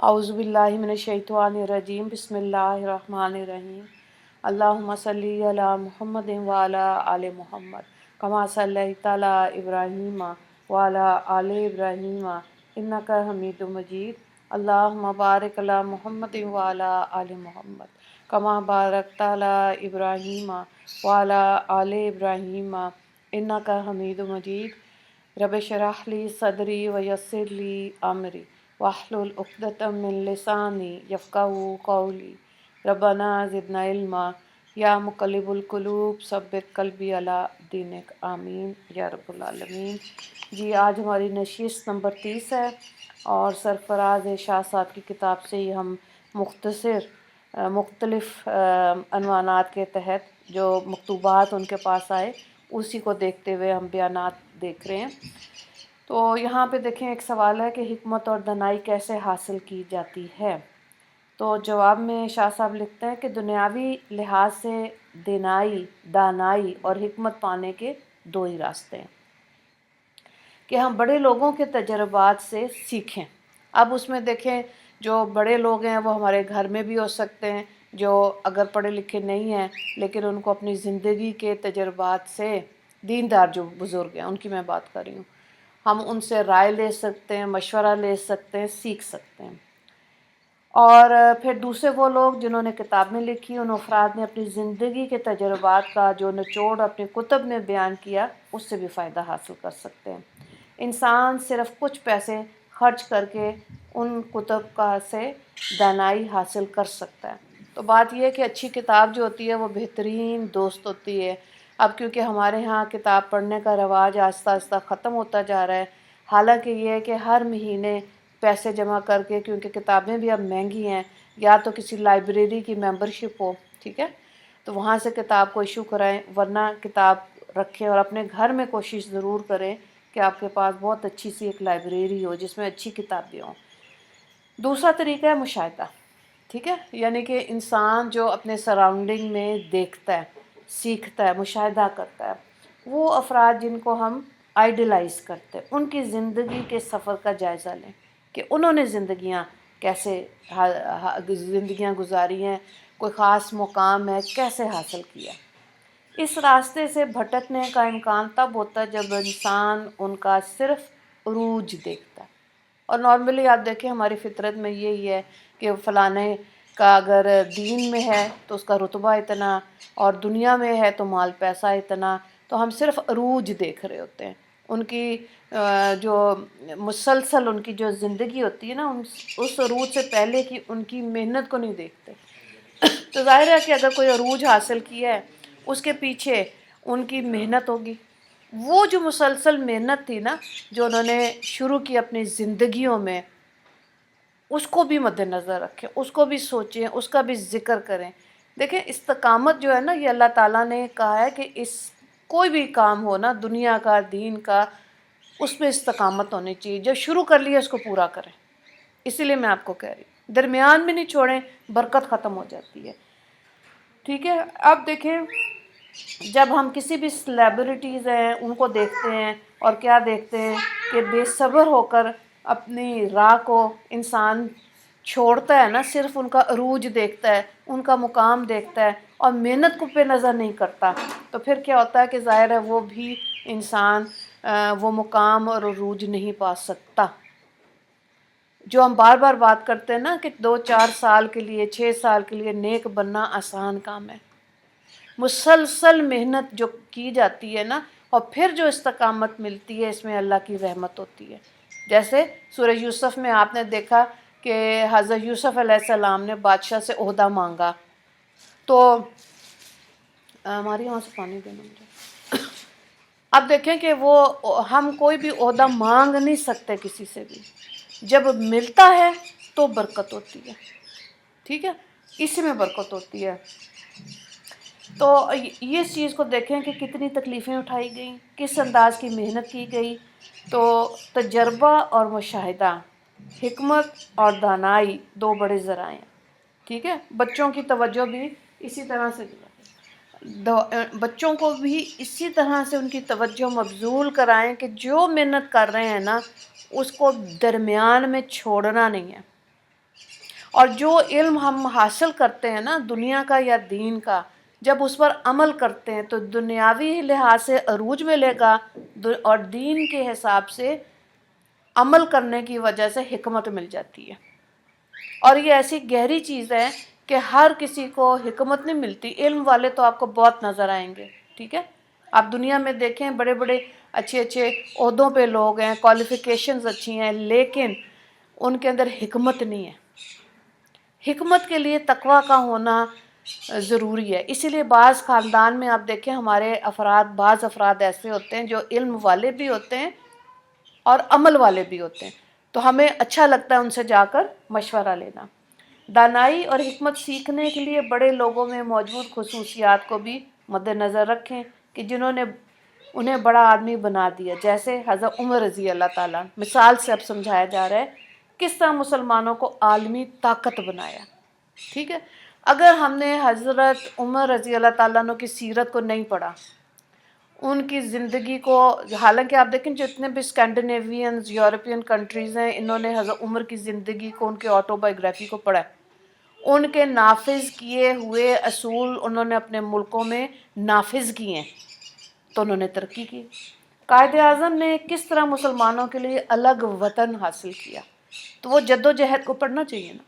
اعوذ باللہ من الشیطان الرجیم بسم اللہ الرحمن الرحیم اللہم صلی علی محمد وعلی آل محمد کما صلیت علی ابراہیم وعلی آل ابراہیم انک حمید مجید اللہم بارک علی محمد وعلی آل محمد کما بارکت علی ابراہیم وعلی آل ابراہیم انک حمید مجید رب اشرح لی صدری ویسر لی امری واحلل عقدۃ من لسانی یفقہوا قولی ربنا زدنا علما یا مقلب القلوب ثبت قلبی علی دینک آمین یا رب العالمین۔ جی آج ہماری نشست نمبر 30 ہے اور سرفراز شاہ صاحب کی کتاب سے ہی ہم مختلف عنوانات کے تحت جو مکتوبات ان کے پاس آئے اسی کو دیکھتے ہوئے ہم بیانات دیکھ رہے ہیں۔ تو یہاں پہ دیکھیں ایک سوال ہے کہ حکمت اور دانائی کیسے حاصل کی جاتی ہے۔ تو جواب میں شاہ صاحب لکھتے ہیں کہ دنیاوی لحاظ سے دانائی اور حکمت پانے کے دو ہی راستے ہیں کہ ہم بڑے لوگوں کے تجربات سے سیکھیں۔ اب اس میں دیکھیں جو بڑے لوگ ہیں وہ ہمارے گھر میں بھی ہو سکتے ہیں، جو اگر پڑھے لکھے نہیں ہیں لیکن ان کو اپنی زندگی کے تجربات سے، دیندار جو بزرگ ہیں ان کی میں بات کر رہی ہوں، ہم ان سے رائے لے سکتے ہیں، مشورہ لے سکتے ہیں، سیکھ سکتے ہیں۔ اور پھر دوسرے وہ لوگ جنہوں نے کتابیں لکھی، ان افراد نے اپنی زندگی کے تجربات کا جو نچوڑ اپنی کتب میں بیان کیا اس سے بھی فائدہ حاصل کر سکتے ہیں۔ انسان صرف کچھ پیسے خرچ کر کے ان کتب کا سے دانائی حاصل کر سکتا ہے۔ تو بات یہ ہے کہ اچھی کتاب جو ہوتی ہے وہ بہترین دوست ہوتی ہے۔ اب کیونکہ ہمارے ہاں کتاب پڑھنے کا رواج آہستہ آہستہ ختم ہوتا جا رہا ہے، حالانکہ یہ ہے کہ ہر مہینے پیسے جمع کر کے، کیونکہ کتابیں بھی اب مہنگی ہیں، یا تو کسی لائبریری کی ممبرشپ ہو، ٹھیک ہے، تو وہاں سے کتاب کو ایشو کرائیں، ورنہ کتاب رکھیں اور اپنے گھر میں کوشش ضرور کریں کہ آپ کے پاس بہت اچھی سی ایک لائبریری ہو جس میں اچھی کتابیں ہوں۔ دوسرا طریقہ ہے مشاہدہ، ٹھیک ہے، یعنی کہ انسان جو اپنے سراؤنڈنگ میں دیکھتا ہے، سیکھتا ہے، مشاہدہ کرتا ہے، وہ افراد جن کو ہم آئیڈیلائز کرتے ہیں ان کی زندگی کے سفر کا جائزہ لیں کہ انہوں نے زندگیاں گزاری ہیں، کوئی خاص مقام ہے، کیسے حاصل کیا۔ اس راستے سے بھٹکنے کا امکان تب ہوتا ہے جب انسان ان کا صرف عروج دیکھتا ہے۔ اور نارملی آپ دیکھیں ہماری فطرت میں یہی ہے کہ فلانے کا اگر دین میں ہے تو اس کا رتبہ اتنا، اور دنیا میں ہے تو مال پیسہ اتنا، تو ہم صرف عروج دیکھ رہے ہوتے ہیں۔ ان کی جو مسلسل ان کی جو زندگی ہوتی ہے نا، اس عروج سے پہلے کی ان کی محنت کو نہیں دیکھتے۔ تو ظاہر ہے کہ اگر کوئی عروج حاصل کیا ہے اس کے پیچھے ان کی محنت ہوگی، وہ جو مسلسل محنت تھی نا جو انہوں نے شروع کی اپنی زندگیوں میں، اس کو بھی مد نظر رکھیں، اس کو بھی سوچیں، اس کا بھی ذکر کریں۔ دیکھیں استقامت جو ہے نا، یہ اللہ تعالیٰ نے کہا ہے کہ کوئی بھی کام ہو نا، دنیا کا، دین کا، اس میں استقامت ہونی چاہیے۔ جو شروع کر لیا اس کو پورا کریں۔ اسی لیے میں آپ کو کہہ رہی ہوں درمیان میں نہیں چھوڑیں، برکت ختم ہو جاتی ہے، ٹھیک ہے۔ اب دیکھیں جب ہم کسی بھی سیلیبریٹیز ہیں ان کو دیکھتے ہیں اور کیا دیکھتے ہیں کہ بے صبر ہو کر اپنی راہ کو انسان چھوڑتا ہے نا، صرف ان کا عروج دیکھتا ہے، ان کا مقام دیکھتا ہے اور محنت کو پہ نظر نہیں کرتا، تو پھر کیا ہوتا ہے کہ ظاہر ہے وہ بھی انسان وہ مقام اور عروج نہیں پا سکتا۔ جو ہم بار بار بات کرتے ہیں نا کہ 2-4 سال کے لیے، 6 سال کے لیے نیک بننا آسان کام ہے، مسلسل محنت جو کی جاتی ہے نا اور پھر جو استقامت ملتی ہے، اس میں اللہ کی رحمت ہوتی ہے۔ جیسے سورہ یوسف میں آپ نے دیکھا کہ حضرت یوسف علیہ السلام نے بادشاہ سے عہدہ مانگا، تو ہماری یہاں سے پانی دینا مجھے۔ اب دیکھیں کہ ہم کوئی بھی عہدہ مانگ نہیں سکتے کسی سے بھی، جب ملتا ہے تو برکت ہوتی ہے، ٹھیک ہے، اسی میں برکت ہوتی ہے۔ تو یہ اس چیز کو دیکھیں کہ کتنی تکلیفیں اٹھائی گئیں، کس انداز کی محنت کی گئی۔ تو تجربہ اور مشاہدہ، حکمت اور دانائی دو بڑے ذرائع ہیں، ٹھیک ہے۔ بچوں کی توجہ بھی اسی طرح سے، بچوں کو بھی اسی طرح سے ان کی توجہ مبذول کرائیں کہ جو محنت کر رہے ہیں نا اس کو درمیان میں چھوڑنا نہیں ہے، اور جو علم ہم حاصل کرتے ہیں نا دنیا کا یا دین کا، جب اس پر عمل کرتے ہیں تو دنیاوی لحاظ سے عروج ملے گا، اور دین کے حساب سے عمل کرنے کی وجہ سے حکمت مل جاتی ہے۔ اور یہ ایسی گہری چیز ہے کہ ہر کسی کو حکمت نہیں ملتی۔ علم والے تو آپ کو بہت نظر آئیں گے، ٹھیک ہے؟ آپ دنیا میں دیکھیں بڑے بڑے اچھے اچھے عہدوں پہ لوگ ہیں، کوالیفیکیشنز اچھی ہیں، لیکن ان کے اندر حکمت نہیں ہے۔ حکمت کے لیے تقویٰ کا ہونا ضروری ہے۔ اسی لیے بعض خاندان میں آپ دیکھیں ہمارے بعض افراد ایسے ہوتے ہیں جو علم والے بھی ہوتے ہیں اور عمل والے بھی ہوتے ہیں، تو ہمیں اچھا لگتا ہے ان سے جا کر مشورہ لینا۔ دانائی اور حکمت سیکھنے کے لیے بڑے لوگوں میں موجود خصوصیات کو بھی مد نظر رکھیں کہ جنہوں نے انہیں بڑا آدمی بنا دیا، جیسے حضرت عمر رضی اللہ تعالیٰ، مثال سے اب سمجھایا جا رہا ہے کس طرح مسلمانوں کو عالمی طاقت بنایا، ٹھیک ہے؟ اگر ہم نے حضرت عمر رضی اللہ تعالیٰ عنہ کی سیرت کو نہیں پڑھا، ان کی زندگی کو، حالانکہ آپ دیکھیں جتنے بھی اسکینڈینیوینز یورپین کنٹریز ہیں، انہوں نے حضرت عمر کی زندگی کو، ان کے آٹو بایوگرافی کو پڑھا ہے، ان کے نافذ کیے ہوئے اصول انہوں نے اپنے ملکوں میں نافذ کیے ہیں تو انہوں نے ترقی کی۔ قائد اعظم نے کس طرح مسلمانوں کے لیے الگ وطن حاصل کیا، تو وہ جد و جہد کو پڑھنا چاہیے نا،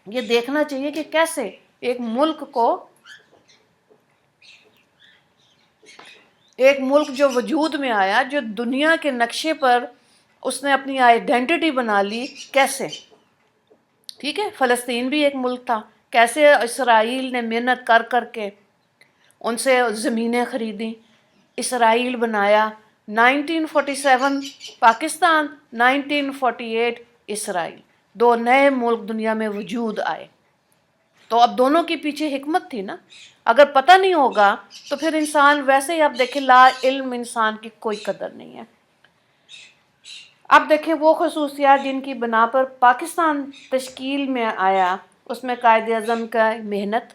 یہ دیکھنا چاہیے کہ کیسے ایک ملک جو وجود میں آیا، جو دنیا کے نقشے پر اس نے اپنی آئیڈینٹی بنا لی، کیسے، ٹھیک ہے؟ فلسطین بھی ایک ملک تھا، کیسے اسرائیل نے محنت کر کر کے ان سے زمینیں خریدیں، اسرائیل بنایا، 1947 پاکستان، 1948 اسرائیل، دو نئے ملک دنیا میں وجود آئے۔ تو اب دونوں کے پیچھے حکمت تھی نا۔ اگر پتہ نہیں ہوگا تو پھر انسان ویسے ہی، آپ دیکھیں لا علم انسان کی کوئی قدر نہیں ہے۔ اب دیکھیں وہ خصوصیات جن کی بنا پر پاکستان تشکیل میں آیا، اس میں قائد اعظم کا محنت،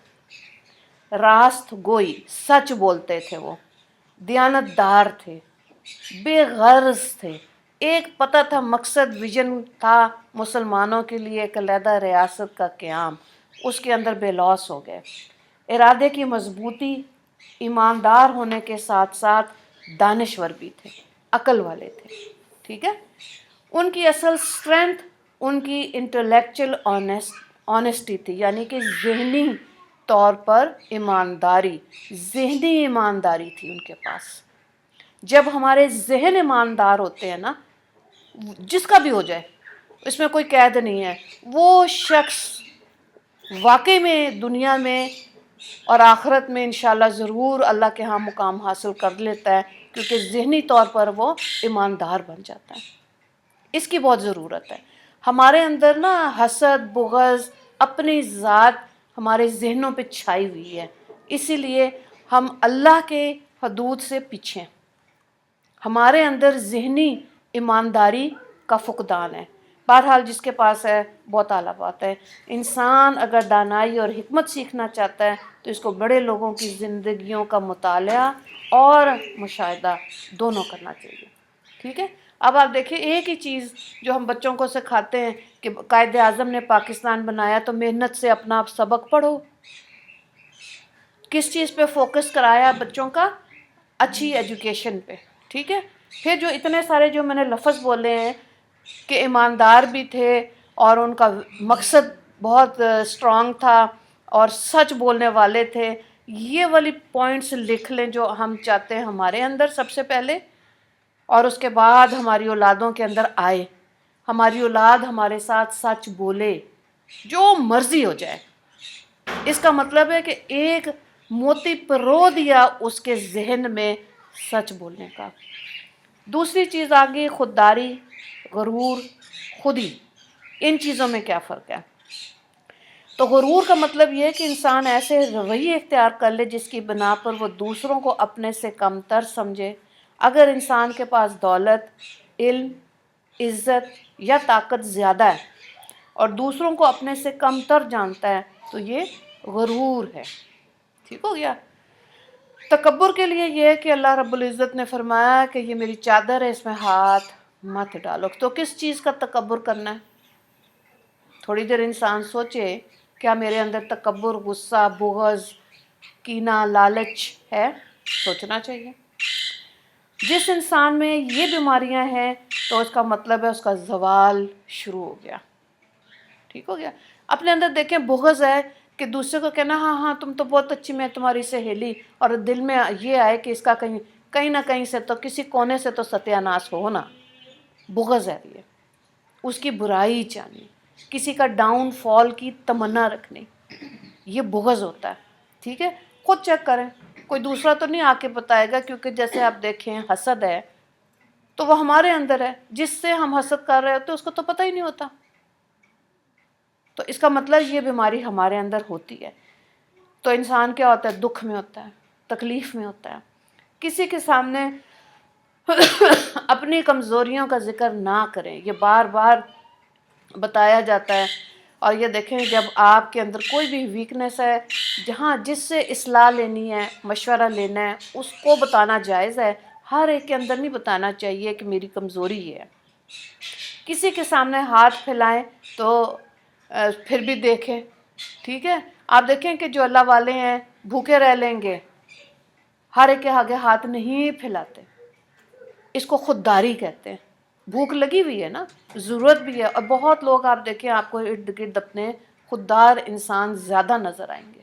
راست گوئی، سچ بولتے تھے، وہ دیانت دار تھے، بے غرض تھے، ایک پتہ تھا، مقصد، ویژن تھا مسلمانوں کے لیے ایک علیحدہ ریاست کا قیام، اس کے اندر بے لوث ہو گئے۔ ارادے کی مضبوطی، ایماندار ہونے کے ساتھ ساتھ دانشور بھی تھے، عقل والے تھے، ٹھیک ہے؟ ان کی اصل اسٹرینتھ ان کی انٹلیکچل آنیسٹی تھی، یعنی کہ ذہنی طور پر ایمانداری، ذہنی ایمانداری تھی ان کے پاس۔ جب ہمارے ذہن ایماندار ہوتے ہیں نا، جس کا بھی ہو جائے، اس میں کوئی قید نہیں ہے، وہ شخص واقعی میں دنیا میں اور آخرت میں انشاءاللہ ضرور اللہ کے ہاں مقام حاصل کر لیتا ہے، کیونکہ ذہنی طور پر وہ ایماندار بن جاتا ہے۔ اس کی بہت ضرورت ہے۔ ہمارے اندر نا حسد، بغض، اپنی ذات ہمارے ذہنوں پہ چھائی ہوئی ہے، اسی لیے ہم اللہ کے حدود سے پیچھے ہیں۔ ہمارے اندر ذہنی ایمانداری کا فقدان ہے۔ بہرحال جس کے پاس ہے بہت اعلیٰ بات ہے۔ انسان اگر دانائی اور حکمت سیکھنا چاہتا ہے تو اس کو بڑے لوگوں کی زندگیوں کا مطالعہ اور مشاہدہ دونوں کرنا چاہیے، ٹھیک ہے؟ اب آپ دیکھیں ایک ہی چیز جو ہم بچوں کو سکھاتے ہیں کہ قائد اعظم نے پاکستان بنایا تو محنت سے اپنا سبق پڑھو۔ کس چیز پہ فوکس کرایا بچوں کا؟ اچھی ایجوکیشن پہ، ٹھیک ہے؟ پھر جو اتنے سارے جو میں نے لفظ بولے ہیں کہ ایماندار بھی تھے اور ان کا مقصد بہت اسٹرانگ تھا اور سچ بولنے والے تھے، یہ والی پوائنٹس لکھ لیں جو ہم چاہتے ہیں ہمارے اندر سب سے پہلے، اور اس کے بعد ہماری اولادوں کے اندر آئے، ہماری اولاد ہمارے ساتھ سچ بولے، جو مرضی ہو جائے۔ اس کا مطلب ہے کہ ایک موتی پرو دیا اس کے ذہن میں سچ بولنے کا۔ دوسری چیز آگے خودداری، غرور، خودی، ان چیزوں میں کیا فرق ہے؟ تو غرور کا مطلب یہ ہے کہ انسان ایسے رویے اختیار کر لے جس کی بنا پر وہ دوسروں کو اپنے سے کم تر سمجھے۔ اگر انسان کے پاس دولت، علم، عزت یا طاقت زیادہ ہے اور دوسروں کو اپنے سے کم تر جانتا ہے تو یہ غرور ہے، ٹھیک ہو گیا؟ تکبر کے لیے یہ ہے کہ اللہ رب العزت نے فرمایا کہ یہ میری چادر ہے، اس میں ہاتھ مت ڈالو۔ تو کس چیز کا تکبر کرنا ہے؟ تھوڑی دیر انسان سوچے کیا میرے اندر تکبر، غصہ، بغض، کینہ، لالچ ہے؟ سوچنا چاہیے۔ جس انسان میں یہ بیماریاں ہیں تو اس کا مطلب ہے اس کا زوال شروع ہو گیا، ٹھیک ہو گیا۔ اپنے اندر دیکھیں بغض ہے کہ دوسرے کو کہنا ہاں ہاں تم تو بہت اچھی، میں تمہاری سہیلی، اور دل میں یہ آئے کہ اس کا کہیں نہ کہیں سے تو کسی کونے سے تو ستیہ ناش ہو نا، بغض ہے یہ، اس کی برائی چاہنی، کسی کا ڈاؤن فال کی تمنا رکھنی، یہ بغض ہوتا ہے، ٹھیک ہے۔ خود چیک کریں، کوئی دوسرا تو نہیں آ کے بتائے گا، کیونکہ جیسے آپ دیکھیں حسد ہے تو وہ ہمارے اندر ہے، جس سے ہم حسد کر رہے ہوتے اس کو تو پتہ ہی نہیں ہوتا، تو اس کا مطلب یہ بیماری ہمارے اندر ہوتی ہے۔ تو انسان کیا ہوتا ہے؟ دکھ میں ہوتا ہے، تکلیف میں ہوتا ہے، کسی کے سامنے اپنی کمزوریوں کا ذکر نہ کریں، یہ بار بار بتایا جاتا ہے۔ اور یہ دیکھیں جب آپ کے اندر کوئی بھی ویکنس ہے، جہاں جس سے اصلاح لینی ہے، مشورہ لینا ہے، اس کو بتانا جائز ہے، ہر ایک کے اندر نہیں بتانا چاہیے کہ میری کمزوری یہ ہے۔ کسی کے سامنے ہاتھ پھیلائیں تو پھر بھی دیکھیں، ٹھیک ہے۔ آپ دیکھیں کہ جو اللہ والے ہیں بھوکے رہ لیں گے، ہر ایک کے آگے ہاتھ نہیں پھیلاتے، اس کو خودداری کہتے ہیں۔ بھوک لگی ہوئی ہے نا، ضرورت بھی ہے، اور بہت لوگ آپ دیکھیں آپ کو ارد گرد اپنے خوددار انسان زیادہ نظر آئیں گے،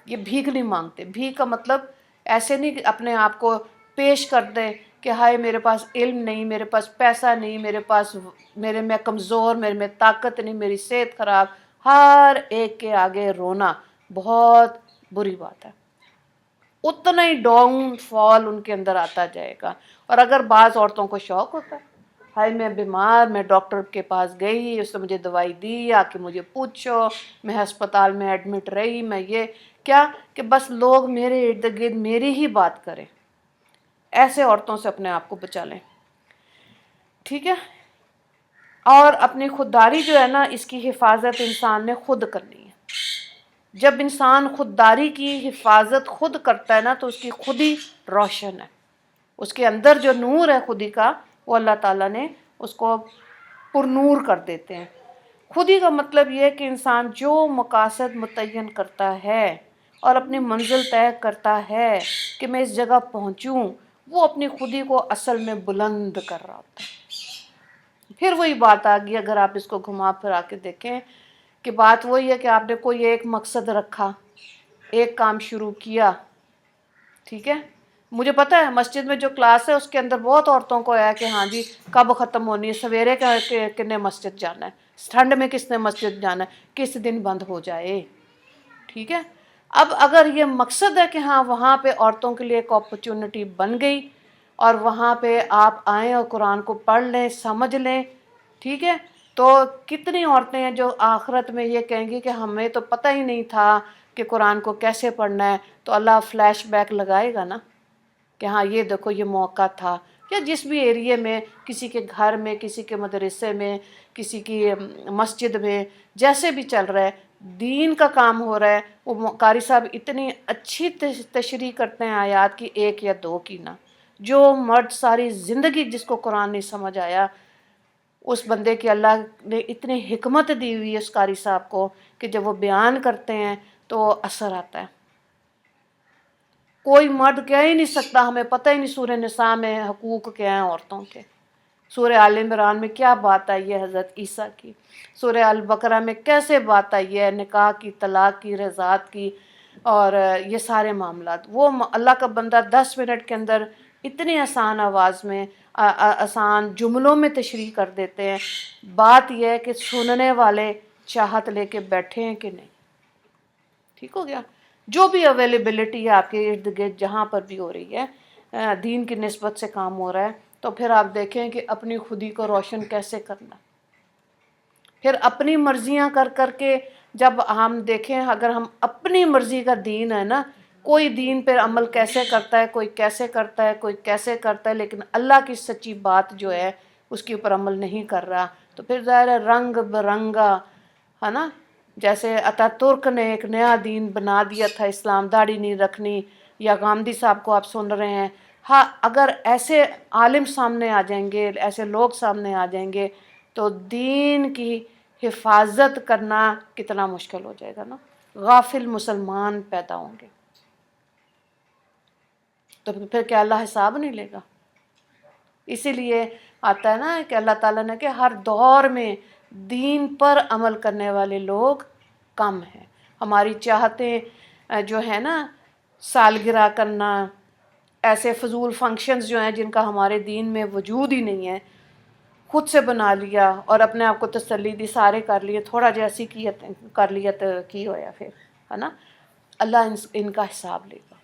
یہ بھیک نہیں مانگتے۔ بھیک کا مطلب ایسے نہیں کہ اپنے آپ کو پیش کر دے کہ ہائے میرے پاس علم نہیں، میرے پاس پیسہ نہیں، میرے میں کمزور، میرے میں طاقت نہیں، میری صحت خراب، ہر ایک کے آگے رونا بہت بری بات ہے، اتنا ہی ڈاؤن فال ان کے اندر آتا جائے گا۔ اور اگر بعض عورتوں کو شوق ہوتا ہے، ہائے میں بیمار، میں ڈاکٹر کے پاس گئی، اس نے مجھے دوائی دی، آ کے مجھے پوچھو، میں ہسپتال میں ایڈمٹ رہی، میں یہ کیا کہ بس لوگ میرے ارد گرد میری ہی بات کریں، ایسے عورتوں سے اپنے آپ کو بچا لیں، ٹھیک ہے۔ اور اپنی خودداری جو ہے نا، اس کی حفاظت انسان نے خود کرنی ہے۔ جب انسان خودداری کی حفاظت خود کرتا ہے نا تو اس کی خود ہی روشن ہے، اس کے اندر جو نور ہے خودی کا، وہ اللہ تعالیٰ نے اس کو پر نور کر دیتے ہیں۔ خودی کا مطلب یہ ہے کہ انسان جو مقاصد متعین کرتا ہے اور اپنی منزل طے کرتا ہے کہ میں اس جگہ پہنچوں، وہ اپنی خودی کو اصل میں بلند کر رہا ہوتا ہے۔ پھر وہی بات آ گئی، اگر آپ اس کو گھما پھرا کے دیکھیں کہ بات وہی ہے کہ آپ نے کوئی ایک مقصد رکھا، ایک کام شروع کیا، ٹھیک ہے۔ مجھے پتہ ہے مسجد میں جو کلاس ہے اس کے اندر بہت عورتوں کو ہے کہ ہاں جی کب ختم ہونی ہے، سویرے کن نے مسجد جانا ہے، ٹھنڈ میں کس نے مسجد جانا ہے، کس دن بند ہو جائے، ٹھیک ہے۔ اب اگر یہ مقصد ہے کہ ہاں وہاں پہ عورتوں کے لیے ایک اپرچونٹی بن گئی اور وہاں پہ آپ آئیں اور قرآن کو پڑھ لیں، سمجھ لیں، ٹھیک ہے، تو کتنی عورتیں ہیں جو آخرت میں یہ کہیں گی کہ ہمیں تو پتہ ہی نہیں تھا کہ قرآن کو کیسے پڑھنا ہے، تو اللہ فلیش بیک لگائے گا نا کہ ہاں یہ دیکھو یہ موقع تھا۔ یا جس بھی ایریے میں، کسی کے گھر میں، کسی کے مدرسے میں، کسی کی مسجد میں، جیسے بھی چل رہا ہے، دین کا کام ہو رہا ہے، وہ قاری صاحب اتنی اچھی تشریح کرتے ہیں آیات کی، ایک یا دو کی نہ، جو مرد ساری زندگی جس کو قرآن نہیں سمجھ آیا، اس بندے کی اللہ نے اتنی حکمت دی ہوئی ہے اس قاری صاحب کو کہ جب وہ بیان کرتے ہیں تو اثر آتا ہے۔ کوئی مرد کہہ ہی نہیں سکتا ہمیں پتہ ہی نہیں سورہ نساء میں حقوق کیا ہیں عورتوں کے، سورہ آل عمران میں کیا بات آئی ہے حضرت عیسیٰ کی، سورہ البقرہ میں کیسے بات آئی ہے نکاح کی، طلاق کی، رضاعت کی، اور یہ سارے معاملات وہ اللہ کا بندہ 10 منٹ کے اندر اتنی آسان آواز میں، آسان جملوں میں تشریح کر دیتے ہیں۔ بات یہ ہے کہ سننے والے چاہت لے کے بیٹھے ہیں کہ نہیں، ٹھیک ہو گیا۔ جو بھی اویلیبلٹی ہے آپ کے ارد گرد جہاں پر بھی ہو رہی ہے، دین کی نسبت سے کام ہو رہا ہے، تو پھر آپ دیکھیں کہ اپنی خودی کو روشن کیسے کرنا۔ پھر اپنی مرضیاں کر کر کے جب ہم دیکھیں، اگر ہم اپنی مرضی کا دین ہے نا، کوئی دین پر عمل کیسے کرتا ہے، کوئی کیسے کرتا ہے، کوئی کیسے کرتا ہے، لیکن اللہ کی سچی بات جو ہے اس کے اوپر عمل نہیں کر رہا، تو پھر ظاہر ہے رنگ برنگا ہے نا، جیسے اتا ترک نے ایک نیا دین بنا دیا تھا اسلام، داڑھی نہیں رکھنی، یا گاندھی صاحب کو آپ سن رہے ہیں۔ ہاں اگر ایسے عالم سامنے آ جائیں گے، ایسے لوگ سامنے آ جائیں گے تو دین کی حفاظت کرنا کتنا مشکل ہو جائے گا نا، غافل مسلمان پیدا ہوں گے، تو پھر کیا اللہ حساب نہیں لے گا؟ اسی لیے آتا ہے نا کہ اللہ تعالیٰ نے کہ ہر دور میں دین پر عمل کرنے والے لوگ کم ہیں۔ ہماری چاہتیں جو ہے نا، سالگرہ کرنا، ایسے فضول فنکشنز جو ہیں جن کا ہمارے دین میں وجود ہی نہیں ہے، خود سے بنا لیا اور اپنے آپ کو تسلی دی، سارے کر لیے، تھوڑا جیسی کر لیا تو کی ہویا پھر، ہے نا؟ اللہ ان کا حساب لے گا،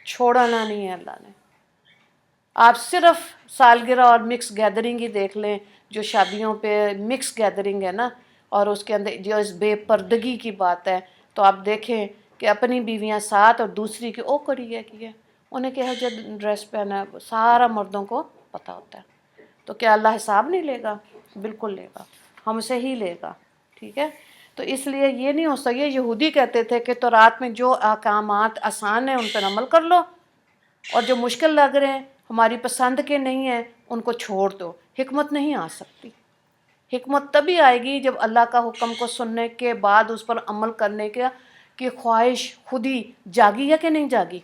چھوڑنا نہیں ہے اللہ نے۔ آپ صرف سالگرہ اور مکس گیدرنگ ہی دیکھ لیں، جو شادیوں پہ مکس گیدرنگ ہے نا، اور اس کے اندر جو اس بے پردگی کی بات ہے، تو آپ دیکھیں کہ اپنی بیویاں ساتھ اور دوسری کی او کڑی ہے کی ہے، انہیں کہا جو ڈریس پہنا ہے سارا مردوں کو پتہ ہوتا ہے، تو کیا اللہ حساب نہیں لے گا؟ بالکل لے گا، ہم سے ہی لے گا، ٹھیک ہے؟ تو اس لیے یہ نہیں ہو سکتا۔ یہودی کہتے تھے کہ تورات میں جو احکامات آسان ہیں ان پر عمل کر لو، اور جو مشکل لگ رہے ہیں، ہماری پسند کے نہیں ہیں، ان کو چھوڑ دو۔ حکمت نہیں آ سکتی، حکمت تبھی آئے گی جب اللہ کا حکم کو سننے کے بعد اس پر عمل کرنے کی خواہش خود ہی جاگی ہے کہ نہیں جاگی۔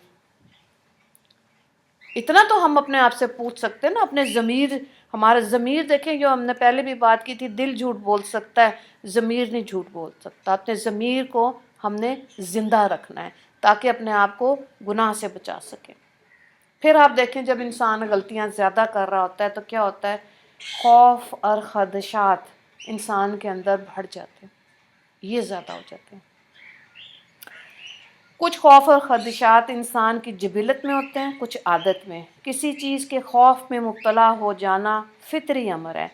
اتنا تو ہم اپنے آپ سے پوچھ سکتے ہیں نا، اپنے ضمیر، ہمارا ضمیر دیکھیں، جو ہم نے پہلے بھی بات کی تھی، دل جھوٹ بول سکتا ہے، ضمیر نہیں جھوٹ بول سکتا۔ اپنے ضمیر کو ہم نے زندہ رکھنا ہے تاکہ اپنے آپ کو گناہ سے بچا سکیں۔ پھر آپ دیکھیں جب انسان غلطیاں زیادہ کر رہا ہوتا ہے تو کیا ہوتا ہے؟ خوف اور خدشات انسان کے اندر بڑھ جاتے ہیں، یہ زیادہ ہو جاتے ہیں۔ کچھ خوف اور خدشات انسان کی جبلت میں ہوتے ہیں، کچھ عادت میں۔ کسی چیز کے خوف میں مبتلا ہو جانا فطری امر ہے۔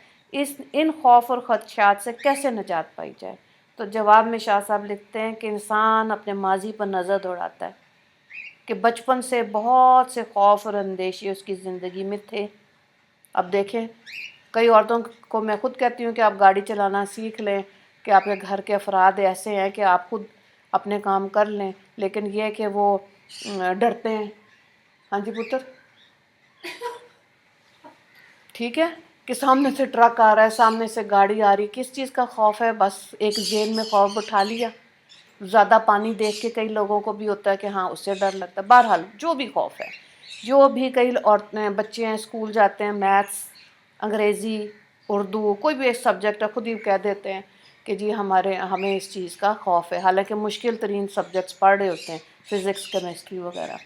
ان خوف اور خدشات سے کیسے نجات پائی جائے؟ تو جواب میں شاہ صاحب لکھتے ہیں کہ انسان اپنے ماضی پر نظر دوڑاتا ہے کہ بچپن سے بہت سے خوف اور اندیشے اس کی زندگی میں تھے۔ اب دیکھیں، کئی عورتوں کو میں خود کہتی ہوں کہ آپ گاڑی چلانا سیکھ لیں، کہ آپ کے گھر کے افراد ایسے ہیں کہ آپ خود اپنے کام کر لیں، لیکن یہ کہ وہ ڈرتے ہیں۔ ہاں جی پتر، ٹھیک ہے کہ سامنے سے ٹرک آ رہا ہے، سامنے سے گاڑی آ رہی، کس چیز کا خوف ہے؟ بس ایک ذہن میں خوف بٹھا لیا۔ زیادہ پانی دیکھ کے کئی لوگوں کو بھی ہوتا ہے کہ ہاں اس سے ڈر لگتا ہے۔ بہرحال جو بھی خوف ہے، جو بھی کئی عورتیں بچے ہیں اسکول جاتے ہیں، میتھس، انگریزی، اردو، کوئی بھی ایک سبجیکٹ ہے، خود ہی کہہ دیتے ہیں کہ جی ہمیں اس چیز کا خوف ہے، حالانکہ مشکل ترین سبجیکٹس پڑھ رہے ہوتے ہیں، فزکس، کیمسٹری وغیرہ۔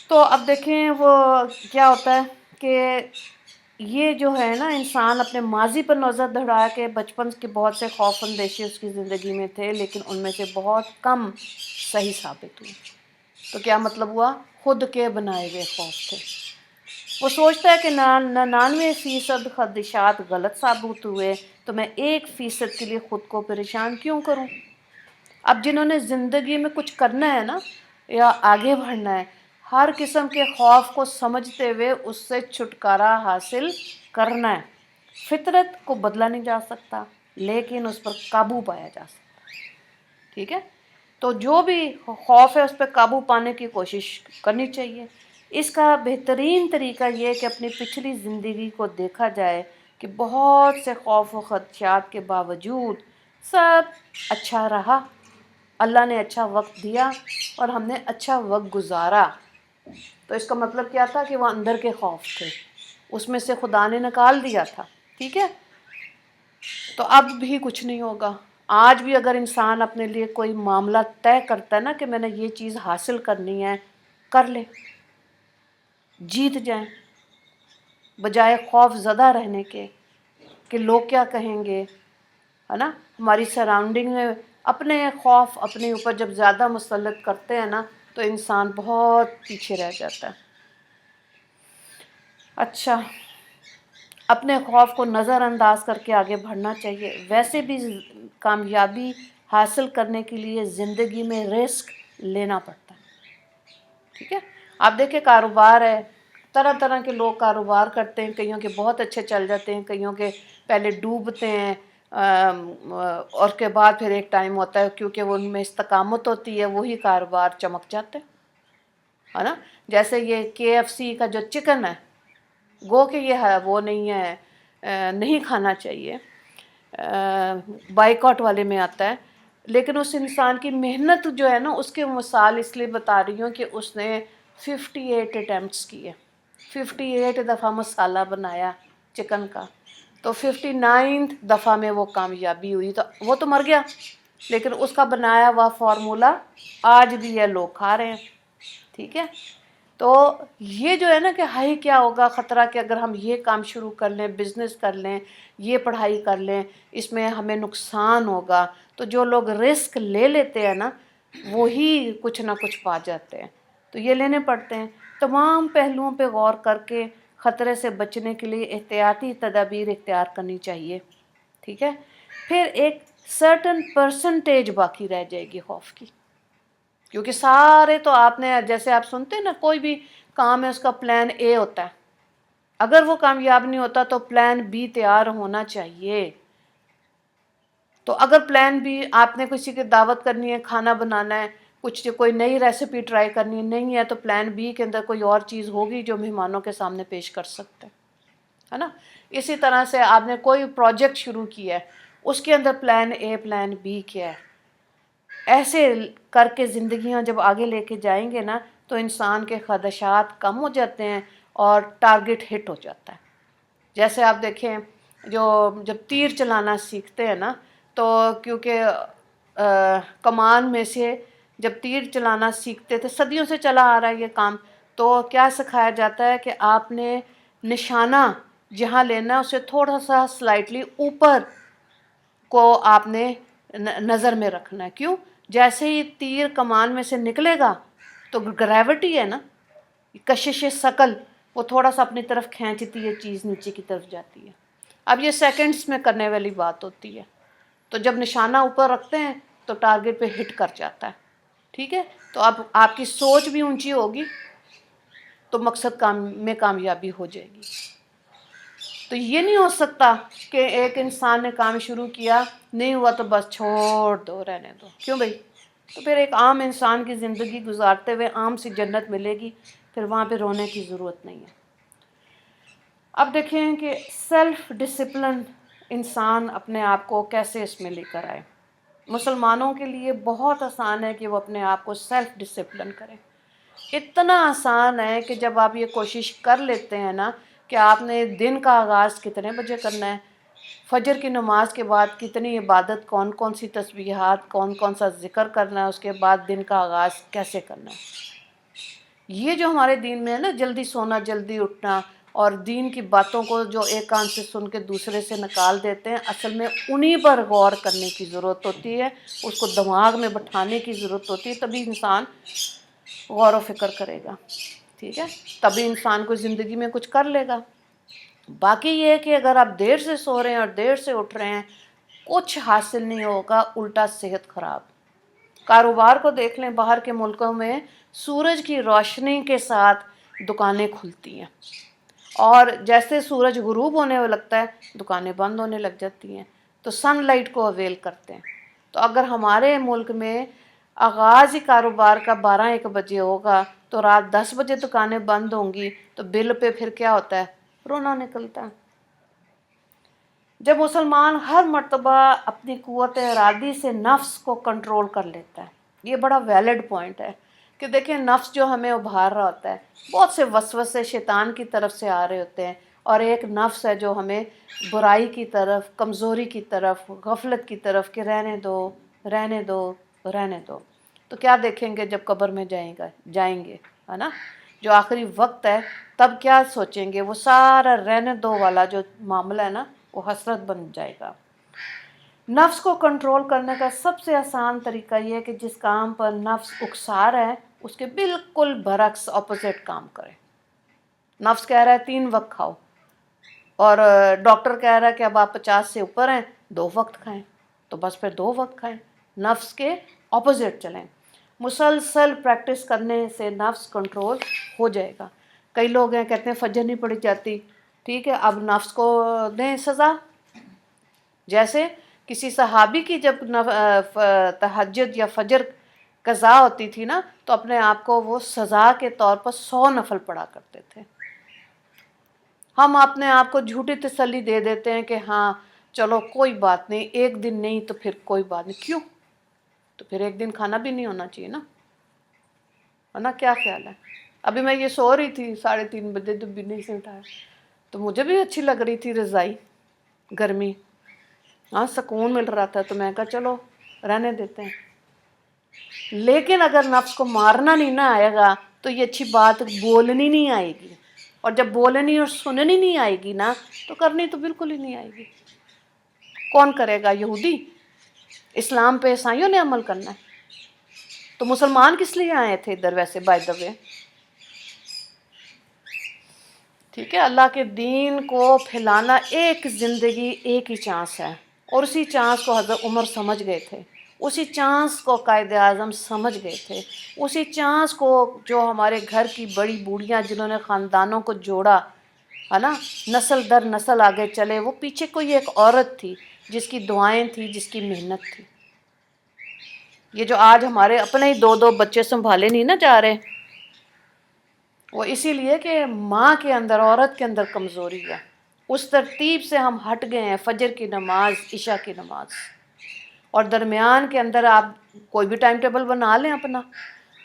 تو اب دیکھیں وہ کیا ہوتا ہے کہ یہ جو ہے نا، انسان اپنے ماضی پر نظر دوڑا کے بچپن کے بہت سے خوف اندیشے اس کی زندگی میں تھے، لیکن ان میں سے بہت کم صحیح ثابت ہوئے۔ تو کیا مطلب ہوا؟ خود کے بنائے ہوئے خوف تھے۔ وہ سوچتا ہے کہ 99% خدشات غلط ثابت ہوئے، تو میں 1% کے لیے خود کو پریشان کیوں کروں؟ اب جنہوں نے زندگی میں کچھ کرنا ہے نا، یا آگے بڑھنا ہے، ہر قسم کے خوف کو سمجھتے ہوئے اس سے چھٹکارا حاصل کرنا ہے۔ فطرت کو بدلا نہیں جا سکتا، لیکن اس پر قابو پایا جا سکتا ہے، ٹھیک ہے؟ تو جو بھی خوف ہے اس پہ قابو پانے کی کوشش کرنی چاہیے۔ اس کا بہترین طریقہ یہ ہے کہ اپنی پچھلی زندگی کو دیکھا جائے کہ بہت سے خوف و خدشات کے باوجود سب اچھا رہا، اللہ نے اچھا وقت دیا اور ہم نے اچھا وقت گزارا۔ تو اس کا مطلب کیا تھا؟ کہ وہ اندر کے خوف تھے، اس میں سے خدا نے نکال دیا تھا، ٹھیک ہے؟ تو اب بھی کچھ نہیں ہوگا۔ آج بھی اگر انسان اپنے لیے کوئی معاملہ طے کرتا ہے نا کہ میں نے یہ چیز حاصل کرنی ہے، کر لے، جیت جائیں، بجائے خوف زدہ رہنے کے کہ لوگ کیا کہیں گے، ہے نا؟ ہماری سراؤنڈنگ میں اپنے خوف اپنے اوپر جب زیادہ مسلط کرتے ہیں نا، تو انسان بہت پیچھے رہ جاتا ہے۔ اچھا، اپنے خوف کو نظر انداز کر کے آگے بڑھنا چاہیے۔ ویسے بھی کامیابی حاصل کرنے کے لیے زندگی میں رسک لینا پڑتا ہے، ٹھیک ہے؟ آپ دیکھیں کاروبار ہے، طرح طرح کے لوگ کاروبار کرتے ہیں، کئیوں کے بہت اچھے چل جاتے ہیں، کئیوں کے پہلے ڈوبتے ہیں، اور کے بعد پھر ایک ٹائم ہوتا ہے کیونکہ وہ ان میں استقامت ہوتی ہے، وہی کاروبار چمک جاتے ہیں، ہے نا؟ جیسے یہ KFC کا جو چکن ہے، گو کہ یہ ہے وہ نہیں ہے، نہیں کھانا چاہیے، بائیکاٹ والے میں آتا ہے، لیکن اس انسان کی محنت جو ہے نا، اس کے مثال اس لیے بتا رہی ہوں کہ اس نے 58 اٹیمپٹس کیے، 58 دفعہ مسالہ بنایا چکن کا، تو 59 دفعہ میں وہ کامیابی ہوئی، تو وہ تو مر گیا، لیکن اس کا بنایا ہوا فارمولا آج بھی ہے، لوگ کھا رہے ہیں، ٹھیک ہے۔ تو یہ جو ہے نا کہ ہائی کیا ہوگا خطرہ کہ اگر ہم یہ کام شروع کر لیں، بزنس کر لیں، یہ پڑھائی کر لیں، اس میں ہمیں نقصان ہوگا، تو جو لوگ رسک لے لیتے ہیں نا، وہی کچھ نہ کچھ پا جاتے ہیں، تو یہ لینے پڑتے ہیں۔ تمام پہلوؤں پہ غور کر کے خطرے سے بچنے کے لیے احتیاطی تدابیر اختیار کرنی چاہیے، ٹھیک ہے۔ پھر ایک سرٹن پرسنٹیج باقی رہ جائے گی خوف کی، کیونکہ سارے تو آپ نے، جیسے آپ سنتے ہیں نا، کوئی بھی کام ہے اس کا پلان اے ہوتا ہے، اگر وہ کامیاب نہیں ہوتا تو پلان بی تیار ہونا چاہیے۔ تو اگر پلان بی، آپ نے کسی کی دعوت کرنی ہے، کھانا بنانا ہے، کوئی نئی ریسیپی ٹرائی کرنی نہیں ہے، تو پلان بی کے اندر کوئی اور چیز ہوگی جو مہمانوں کے سامنے پیش کر سکتے ہیں، ہے نا۔ اسی طرح سے آپ نے کوئی پروجیکٹ شروع کیا ہے، اس کے اندر پلان اے پلان بی کیا ہے، ایسے کر کے زندگیاں جب آگے لے کے جائیں گے نا، تو انسان کے خدشات کم ہو جاتے ہیں اور ٹارگٹ ہٹ ہو جاتا ہے۔ جیسے آپ دیکھیں، جب تیر چلانا سیکھتے ہیں نا، تو کیونکہ کمان میں سے جب تیر چلانا سیکھتے تھے، صدیوں سے چلا آ رہا ہے یہ کام، تو کیا سکھایا جاتا ہے کہ آپ نے نشانہ جہاں لینا ہے اسے تھوڑا سا سلائٹلی اوپر کو آپ نے نظر میں رکھنا ہے۔ کیوں؟ جیسے ہی تیر کمان میں سے نکلے گا تو گریوٹی ہے نا، کشش ثقل، وہ تھوڑا سا اپنی طرف کھینچتی ہے، چیز نیچے کی طرف جاتی ہے۔ اب یہ سیکنڈز میں کرنے والی بات ہوتی ہے، تو جب نشانہ اوپر رکھتے ہیں تو ٹارگٹ پہ ہٹ کر جاتا ہے، ٹھیک ہے۔ تو اب آپ کی سوچ بھی اونچی ہوگی تو مقصد میں کامیابی ہو جائے گی۔ تو یہ نہیں ہو سکتا کہ ایک انسان نے کام شروع کیا، نہیں ہوا تو بس چھوڑ دو، رہنے دو، کیوں بھائی؟ تو پھر ایک عام انسان کی زندگی گزارتے ہوئے عام سی جنت ملے گی، پھر وہاں پہ رونے کی ضرورت نہیں ہے۔ اب دیکھیں کہ سیلف ڈسپلن انسان اپنے آپ کو کیسے اس میں لے کر آئے۔ مسلمانوں کے لیے بہت آسان ہے کہ وہ اپنے آپ کو سیلف ڈسپلن کریں، اتنا آسان ہے کہ جب آپ یہ کوشش کر لیتے ہیں نا کہ آپ نے دن کا آغاز کتنے بجے کرنا ہے، فجر کی نماز کے بعد کتنی عبادت، کون کون سی تسبیحات، کون کون سا ذکر کرنا ہے، اس کے بعد دن کا آغاز کیسے کرنا ہے۔ یہ جو ہمارے دین میں ہے نا، جلدی سونا جلدی اٹھنا، اور دین کی باتوں کو جو ایک کان سے سن کے دوسرے سے نکال دیتے ہیں، اصل میں انہی پر غور کرنے کی ضرورت ہوتی ہے، اس کو دماغ میں بٹھانے کی ضرورت ہوتی ہے، تبھی انسان غور و فکر کرے گا، ٹھیک ہے، تبھی انسان کو زندگی میں کچھ کر لے گا۔ باقی یہ ہے کہ اگر آپ دیر سے سو رہے ہیں اور دیر سے اٹھ رہے ہیں، کچھ حاصل نہیں ہوگا، الٹا صحت خراب۔ کاروبار کو دیکھ لیں، باہر کے ملکوں میں سورج کی روشنی کے ساتھ دکانیں کھلتی ہیں، اور جیسے سورج غروب ہونے لگتا ہے دکانیں بند ہونے لگ جاتی ہیں، تو سن لائٹ کو اویل کرتے ہیں۔ تو اگر ہمارے ملک میں آغاز ہی کاروبار کا 12-1 بجے ہوگا تو رات 10 بجے دکانیں بند ہوں گی، تو بل پہ پھر کیا ہوتا ہے؟ رونا نکلتا ہے۔ جب مسلمان ہر مرتبہ اپنی قوت ارادی سے نفس کو کنٹرول کر لیتا ہے، یہ بڑا ویلڈ پوائنٹ ہے کہ دیکھیں نفس جو ہمیں ابھار رہا ہوتا ہے، بہت سے وسوسے شیطان کی طرف سے آ رہے ہوتے ہیں، اور ایک نفس ہے جو ہمیں برائی کی طرف، کمزوری کی طرف، غفلت کی طرف، کہ رہنے دو رہنے دو رہنے دو۔ تو کیا دیکھیں گے جب قبر میں جائیں گے، ہے نا، جو آخری وقت ہے، تب کیا سوچیں گے؟ وہ سارا رہنے دو والا جو معاملہ ہے نا، وہ حسرت بن جائے گا۔ نفس کو کنٹرول کرنے کا سب سے آسان طریقہ یہ ہے کہ جس کام پر نفس اکسا رہا ہے اس کے بالکل برعکس اپوزٹ کام کرے۔ نفس کہہ رہا ہے 3 وقت کھاؤ، اور ڈاکٹر کہہ رہا ہے کہ اب آپ 50 سے اوپر ہیں، 2 وقت کھائیں، تو بس پھر 2 وقت کھائیں، نفس کے اپوزٹ چلیں۔ مسلسل پریکٹس کرنے سے نفس کنٹرول ہو جائے گا۔ کئی لوگ ہیں کہتے ہیں فجر نہیں پڑھی جاتی، ٹھیک ہے، اب نفس کو دیں سزا۔ جیسے کسی صحابی کی جب تہجد یا فجر قضا ہوتی تھی نا، تو اپنے آپ کو وہ سزا کے طور پر 100 نفل پڑھا کرتے تھے۔ ہم اپنے آپ کو جھوٹی تسلی دے دیتے ہیں کہ ہاں چلو کوئی بات نہیں، ایک دن نہیں تو پھر کوئی بات نہیں، کیوں؟ تو پھر ایک دن کھانا بھی نہیں ہونا چاہیے نا، ہے نا؟ کیا خیال ہے؟ ابھی میں یہ سو رہی تھی 3:30 بجے، جب بھی نہیں سے اٹھایا تو مجھے بھی اچھی لگ رہی تھی رضائی، گرمی، ہاں سکون مل رہا تھا، تو میں کہا چلو رہنے دیتے ہیں۔ لیکن اگر نفس کو مارنا نہیں نہ آئے گا تو یہ اچھی بات بولنی نہیں آئے گی، اور جب بولنی اور سننی نہیں آئے گی نا تو کرنی تو بالکل ہی نہیں آئے گی۔ کون کرے گا؟ یہودی؟ اسلام پہ عیسائیوں نے عمل کرنا ہے، تو مسلمان کس لیے آئے تھے ادھر ویسے بائی دا وے؟ ٹھیک ہے، اللہ کے دین کو پھیلانا ایک زندگی، ایک ہی چانس ہے، اور اسی چانس کو حضرت عمر سمجھ گئے تھے، اسی چانس کو قائد اعظم سمجھ گئے تھے، اسی چانس کو جو ہمارے گھر کی بڑی بوڑھیاں جنہوں نے خاندانوں کو جوڑا ہے نا، نسل در نسل آگے چلے، وہ پیچھے کوئی ایک عورت تھی جس کی دعائیں تھی، جس کی محنت تھی۔ یہ جو آج ہمارے اپنے ہی 2 بچے سنبھالے نہیں نا جا رہے، وہ اسی لیے کہ ماں کے اندر، عورت کے اندر کمزوری ہے، اس ترتیب سے ہم ہٹ گئے ہیں، فجر کی نماز، عشاء کی نماز، اور درمیان کے اندر آپ کوئی بھی ٹائم ٹیبل بنا لیں اپنا،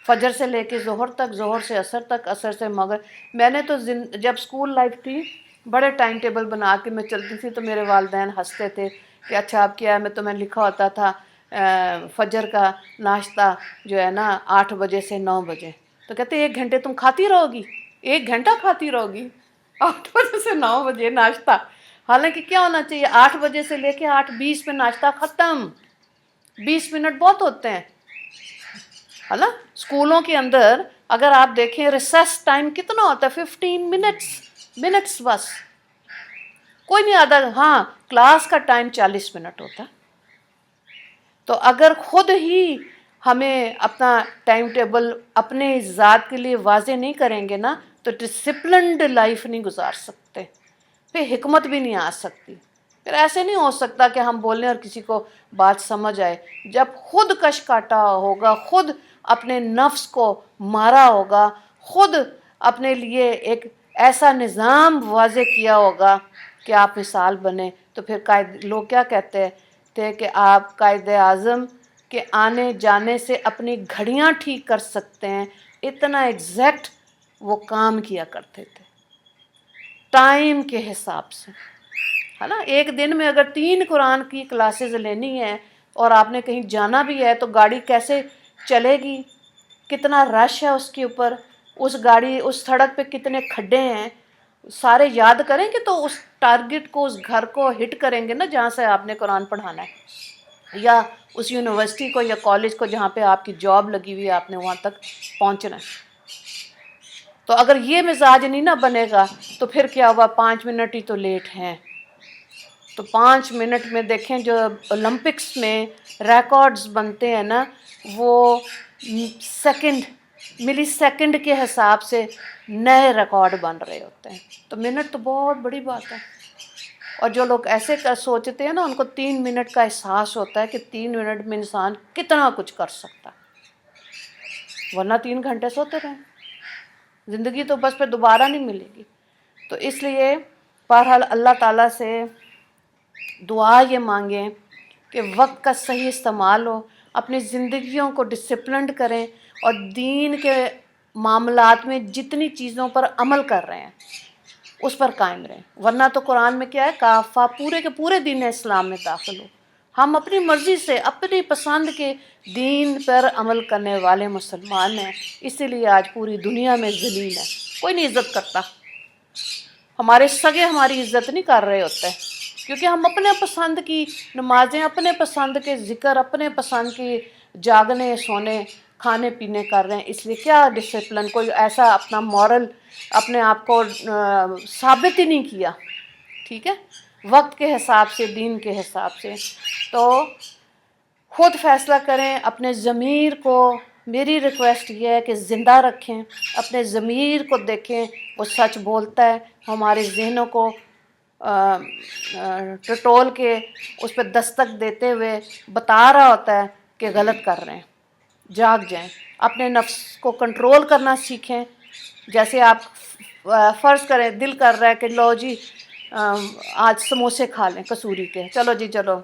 فجر سے لے کے ظہر تک، ظہر سے عصر تک، عصر سے مغرب۔ میں نے تو جب اسکول لائف تھی بڑے ٹائم ٹیبل بنا کے میں چلتی تھی، تو میرے والدین ہنستے تھے کہ اچھا اب کیا ہے، میں تو میں لکھا ہوتا تھا فجر کا ناشتہ جو ہے نا 8 بجے سے 9 بجے، تو کہتے 1 گھنٹے تم کھاتی رہو گی، 1 گھنٹہ کھاتی رہو گی، 8 بجے سے 9 بجے ناشتہ۔ حالانکہ کیا ہونا چاہیے، 8 بجے سے لے کے 8:20 میں ناشتہ ختم، 20 منٹ بہت ہوتے ہیں، ہے نا؟ اسکولوں کے اندر اگر آپ دیکھیں ریسیس ٹائم کتنا ہوتا ہے، 15 منٹس بس، کوئی نہیں آدھا، ہاں کلاس کا ٹائم 40 منٹ ہوتا ہے۔ تو اگر خود ہی ہمیں اپنا ٹائم ٹیبل اپنے ذات کے لیے واضح نہیں کریں گے نا تو ڈسپلنڈ لائف نہیں گزار سکتے، پھر حکمت بھی نہیں آ سکتی، پھر ایسے نہیں ہو سکتا کہ ہم بولیں اور کسی کو بات سمجھ آئے۔ جب خود کش کاٹا ہوگا، خود اپنے نفس کو مارا ہوگا، خود اپنے لیے ایک ایسا نظام واضح کیا ہوگا کہ آپ مثال بنے، تو پھر لوگ کیا کہتے تھے کہ آپ قائد اعظم کے آنے جانے سے اپنی گھڑیاں ٹھیک کر سکتے ہیں، اتنا ایگزیکٹ وہ کام کیا کرتے تھے ٹائم کے حساب سے، ہے نا؟ ایک دن میں اگر 3 قرآن کی کلاسز لینی ہے اور آپ نے کہیں جانا بھی ہے تو گاڑی کیسے چلے گی، کتنا رش ہے اس کے اوپر، اس گاڑی، اس سڑک پہ کتنے کھڈے ہیں، سارے یاد کریں گے تو اس ٹارگٹ کو، اس گھر کو ہٹ کریں گے نا جہاں سے آپ نے قرآن پڑھانا ہے، یا اس یونیورسٹی کو یا کالج کو جہاں پہ آپ کی جاب لگی ہوئی ہے، آپ نے وہاں تک پہنچنا ہے۔ تو اگر یہ مزاج نہیں نہ بنے گا تو پھر کیا ہوا، 5 منٹ ہی تو لیٹ ہیں، تو 5 منٹ میں دیکھیں جو اولمپکس میں ریکارڈز بنتے ہیں نا، وہ سیکنڈ، ملی سیکنڈ کے حساب سے نئے ریکارڈ بن رہے ہوتے ہیں، تو منٹ تو بہت بڑی بات ہے۔ اور جو لوگ ایسے سوچتے ہیں نا، ان کو 3 منٹ کا احساس ہوتا ہے کہ 3 منٹ میں انسان کتنا کچھ کر سکتا ہے، ورنہ 3 گھنٹے سوتے رہیں، زندگی تو بس پھر دوبارہ نہیں ملے گی۔ تو اس لیے بہرحال اللہ تعالیٰ سے دعا یہ مانگیں کہ وقت کا صحیح استعمال ہو، اپنی زندگیوں کو ڈسپلنڈ کریں، اور دین کے معاملات میں جتنی چیزوں پر عمل کر رہے ہیں اس پر قائم رہیں، ورنہ تو قرآن میں کیا ہے، کافہ، پورے کے پورے دین اسلام میں داخل ہو۔ ہم اپنی مرضی سے اپنی پسند کے دین پر عمل کرنے والے مسلمان ہیں، اسی لیے آج پوری دنیا میں ذلیل ہے، کوئی نہیں عزت کرتا، ہمارے سگے ہماری عزت نہیں کر رہے ہوتے، کیونکہ ہم اپنے پسند کی نمازیں، اپنے پسند کے ذکر، اپنے پسند کی جاگنے سونے کھانے پینے کر رہے ہیں، اس لیے کیا ڈسپلن، کوئی ایسا اپنا مورل اپنے آپ کو ثابت ہی نہیں کیا، ٹھیک ہے، وقت کے حساب سے، دین کے حساب سے۔ تو خود فیصلہ کریں، اپنے ضمیر کو، میری ریکویسٹ یہ ہے کہ زندہ رکھیں، اپنے ضمیر کو دیکھیں، وہ سچ بولتا ہے، ہمارے ذہنوں کو ٹٹول کے اس پہ دستک دیتے ہوئے بتا رہا ہوتا ہے کہ غلط کر رہے ہیں۔ جاگ جائیں، اپنے نفس کو کنٹرول کرنا سیکھیں، جیسے آپ فرض کریں دل کر رہا ہے کہ لو جی آج سموسے کھا لیں کسوری کے، چلو جی چلو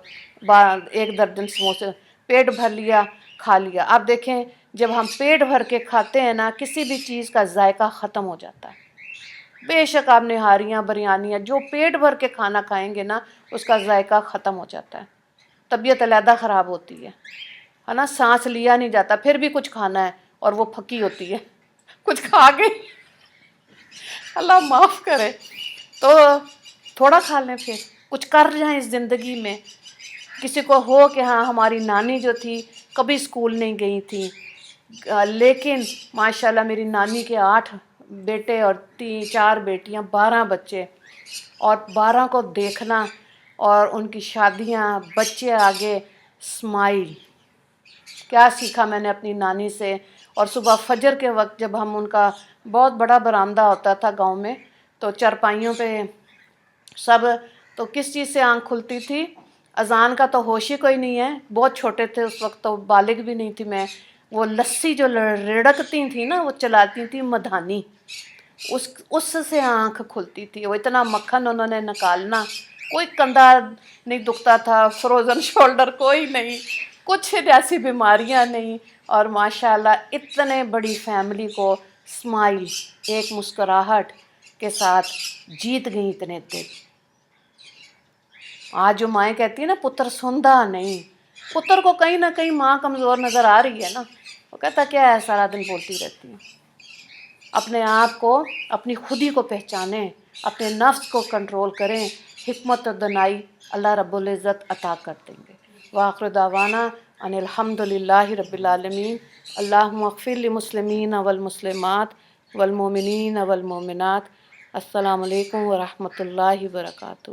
1 درجن سموسے، پیٹ بھر لیا کھا لیا۔ آپ دیکھیں جب ہم پیٹ بھر کے کھاتے ہیں نا، کسی بھی چیز کا ذائقہ ختم ہو جاتا ہے۔ بے شک آپ نہاریاں بریانیاں جو پیٹ بھر کے کھانا کھائیں گے نا، اس کا ذائقہ ختم ہو جاتا ہے، طبیعت علیحدہ خراب ہوتی ہے نا، سانس لیا نہیں جاتا، پھر بھی کچھ کھانا ہے اور وہ پھکی ہوتی ہے، کچھ کھا گئی، اللہ معاف کرے۔ تو تھوڑا کھا لیں، پھر کچھ کر جائیں اس زندگی میں۔ کسی کو ہو کہ ہاں ہماری نانی جو تھی کبھی اسکول نہیں گئی تھی، لیکن ماشاءاللہ میری نانی کے 8 بیٹے اور 4 بیٹیاں، 12 بچے، اور 12 کو دیکھنا اور ان کی شادیاں، بچے آگے، اسمائل۔ کیا سیکھا میں نے اپنی نانی سے۔ اور صبح فجر کے وقت جب ہم، ان کا بہت بڑا برآمدہ ہوتا تھا گاؤں میں، تو چارپائیوں پہ سب، تو کس چیز سے آنکھ کھلتی تھی؟ اذان کا تو ہوش ہی کوئی نہیں ہے، بہت چھوٹے تھے اس وقت، تو بالغ بھی نہیں تھی میں۔ وہ لسی جو رڑکتی تھی نا، وہ چلاتی تھی مدھانی، اس سے آنکھ کھلتی تھی۔ وہ اتنا مکھن انہوں نے نکالنا، کوئی کندھا نہیں دکھتا تھا، فروزن شولڈر کوئی نہیں، کچھ ایسی بیماریاں نہیں، اور ماشاءاللہ اتنے بڑی فیملی کو اسمائل، ایک مسکراہٹ کے ساتھ جیت گئی اتنے دل۔ آج جو مائیں کہتی ہیں نا پتر سندا نہیں، پتر کو کہیں نہ کہیں ماں کمزور نظر آ رہی ہے نا، وہ کہتا کیا ہے سارا دن بولتی رہتی ہیں۔ اپنے آپ کو، اپنی خودی کو پہچانیں، اپنے نفس کو کنٹرول کریں، حکمت و دانائی اللہ رب العزت عطا کر دیں گے۔ وآخر دعوانا ان الحمد للہ رب العالمین۔ اللہم اغفر للمسلمین والمسلمات والمؤمنین والمؤمنات۔ السلام علیکم ورحمۃ اللہ وبرکاتہ۔